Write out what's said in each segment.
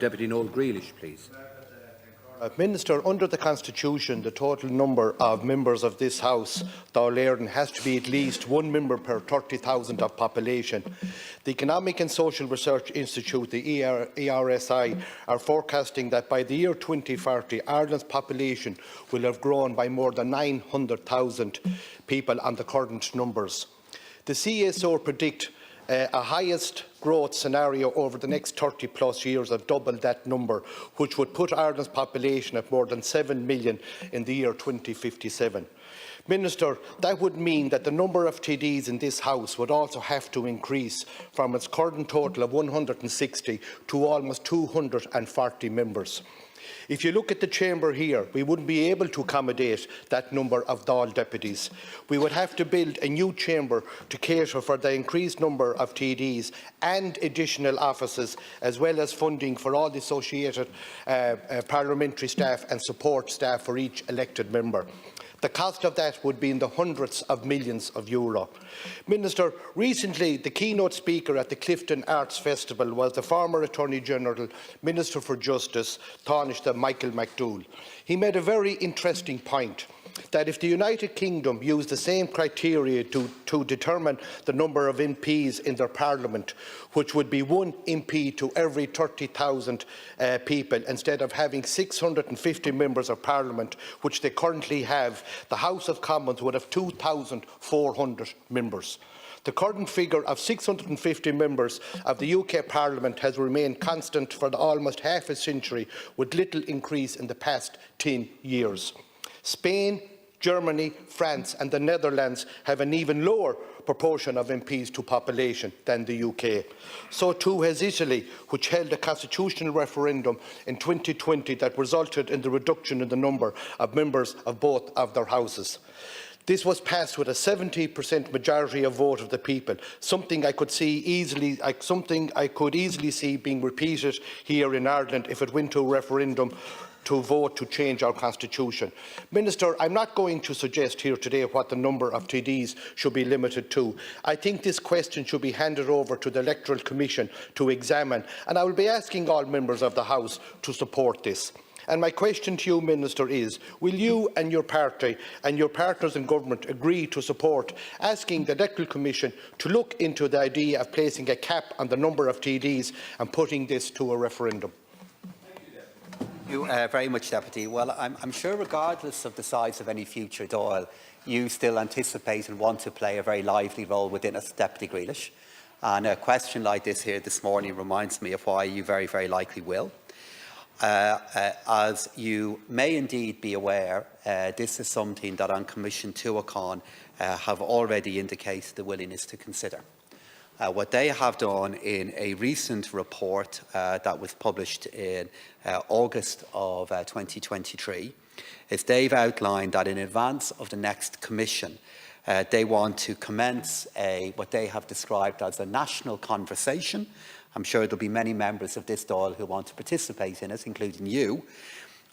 Deputy Noel Grealish, please. Minister, under the Constitution, the total number of members of this House, Dáil Éireann, has to be at least one member per 30,000 of population. The Economic and Social Research Institute, the ERSI, are forecasting that by the year 2040, Ireland's population will have grown by more than 900,000 people on the current numbers. The CSO predict a highest growth scenario over the next 30+ years of double that number, which would put Ireland's population at more than 7 million in the year 2057. Minister, that would mean that the number of TDs in this House would also have to increase from its current total of 160 to almost 240 members. If you look at the chamber here, we wouldn't be able to accommodate that number of Dáil deputies. We would have to build a new chamber to cater for the increased number of TDs and additional offices, as well as funding for all the associated parliamentary staff and support staff for each elected member. The cost of that would be in the hundreds of millions of euro. Minister, recently the keynote speaker at the Clifton Arts Festival was the former Attorney General, Minister for Justice, Taoiseach Michael McDowell. He made a very interesting point, that if the United Kingdom used the same criteria to determine the number of MPs in their parliament, which would be one MP to every 30,000 people, instead of having 650 members of parliament, which they currently have, the House of Commons would have 2,400 members. The current figure of 650 members of the UK Parliament has remained constant for almost half a century, with little increase in the past 10 years. Spain, Germany, France and the Netherlands have an even lower proportion of MPs to population than the UK. So too has Italy, which held a constitutional referendum in 2020 that resulted in the reduction in the number of members of both of their houses. This was passed with a 70% majority of vote of the people, something I could easily see being repeated here in Ireland if it went to a referendum to vote to change our constitution. Minister, I'm not going to suggest here today what the number of TDs should be limited to. I think this question should be handed over to the Electoral Commission to examine, and I will be asking all members of the House to support this. And my question to you, Minister, is, will you and your party and your partners in government agree to support asking the Electoral Commission to look into the idea of placing a cap on the number of TDs and putting this to a referendum? Thank you very much, Deputy. Well, I'm sure regardless of the size of any future Dáil, you still anticipate and want to play a very lively role within us, Deputy Grealish. And a question like this here this morning reminds me of why you very, very likely will. As you may indeed be aware, this is something that on Commission Tuacán have already indicated the willingness to consider. What they have done in a recent report that was published in August of 2023 is they've outlined that in advance of the next Commission, they want to commence what they have described as a national conversation. I'm sure there'll be many members of this Dáil who want to participate in it, including you,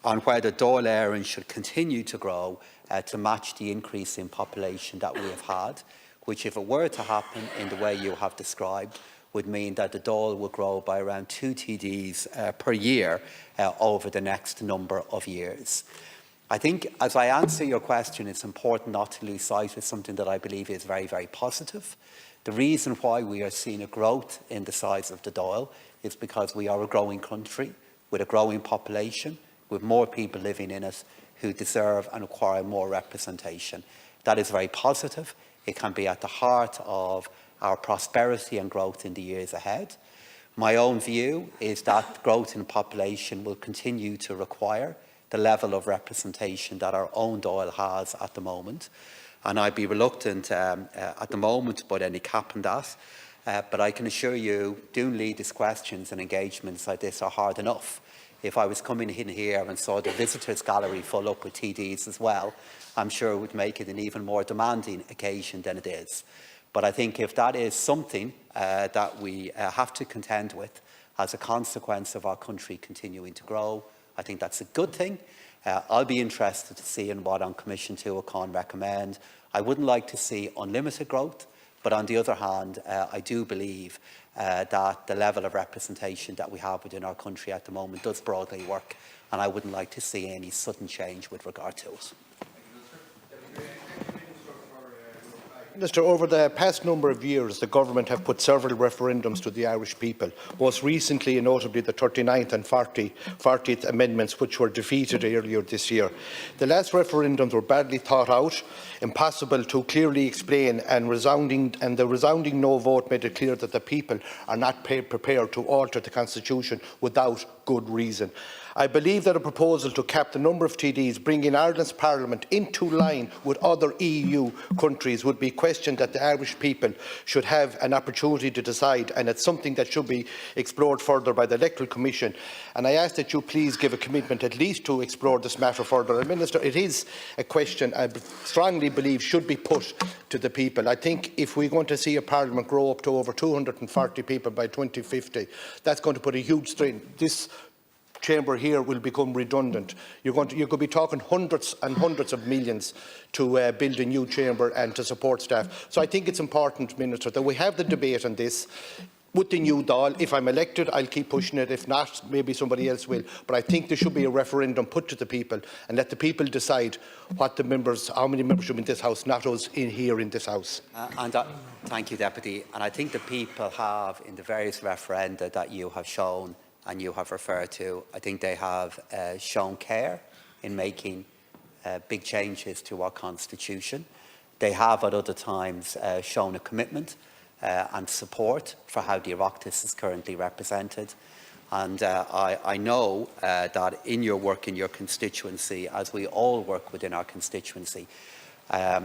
on whether Dáil Éireann should continue to grow to match the increase in population that we have had, which, if it were to happen in the way you have described, would mean that the Dáil will grow by around 2 TDs per year over the next number of years. I think, as I answer your question, it's important not to lose sight of something that I believe is very, very positive. The reason why we are seeing a growth in the size of the Dáil is because we are a growing country with a growing population, with more people living in it who deserve and require more representation. That is very positive. It can be at the heart of our prosperity and growth in the years ahead. My own view is that growth in population will continue to require the level of representation that our own Dáil has at the moment. And I'd be reluctant at the moment about any cap on that. But I can assure you, doing leaders' questions and engagements like this are hard enough. If I was coming in here and saw the visitors' gallery full up with TDs as well, I'm sure it would make it an even more demanding occasion than it is. But I think if that is something that we have to contend with as a consequence of our country continuing to grow, I think that's a good thing. I'll be interested to see in what on Commission Tuacán recommend. I wouldn't like to see unlimited growth, but on the other hand, I do believe that the level of representation that we have within our country at the moment does broadly work, and I wouldn't like to see any sudden change with regard to it. Minister, over the past number of years, the Government have put several referendums to the Irish people, most recently and notably the 39th and 40th amendments, which were defeated earlier this year. The last referendums were badly thought out, impossible to clearly explain, and the resounding no vote made it clear that the people are not prepared to alter the Constitution without good reason. I believe that a proposal to cap the number of TDs, bringing Ireland's Parliament into line with other EU countries, would be a question that the Irish people should have an opportunity to decide, and it's something that should be explored further by the Electoral Commission. And I ask that you please give a commitment at least to explore this matter further. And Minister, it is a question I strongly believe should be put to the people. I think if we're going to see a Parliament grow up to over 240 people by 2050, that's going to put a huge strain. This chamber here will become redundant. You could be talking hundreds and hundreds of millions to build a new chamber and to support staff. So I think it's important, Minister, that we have the debate on this with the new Dáil. If I'm elected, I'll keep pushing it. If not, maybe somebody else will. But I think there should be a referendum put to the people and let the people decide what the members, how many members should be in this House, not us here in this House. Thank you, Deputy. And I think the people have, in the various referenda that you have shown and you have referred to, I think they have shown care in making big changes to our Constitution. They have at other times shown a commitment and support for how the Oireachtas is currently represented. And I know that in your work in your constituency, as we all work within our constituency, a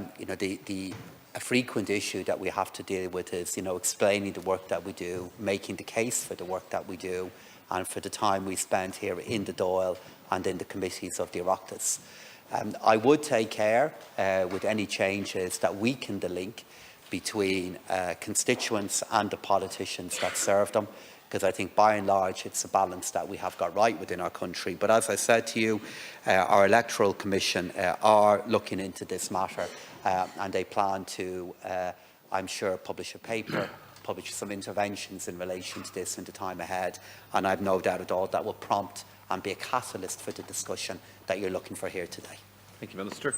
frequent issue that we have to deal with is, explaining the work that we do, making the case for the work that we do, and for the time we spend here in the Dáil and in the committees of the Oireachtas. I would take care with any changes that weaken the link between constituents and the politicians that serve them, because I think by and large it's a balance that we have got right within our country. But as I said to you, our Electoral Commission are looking into this matter and they plan to, I'm sure, publish a paper, publish some interventions in relation to this in the time ahead, and I've no doubt at all that will prompt and be a catalyst for the discussion that you're looking for here today. Thank you, Minister.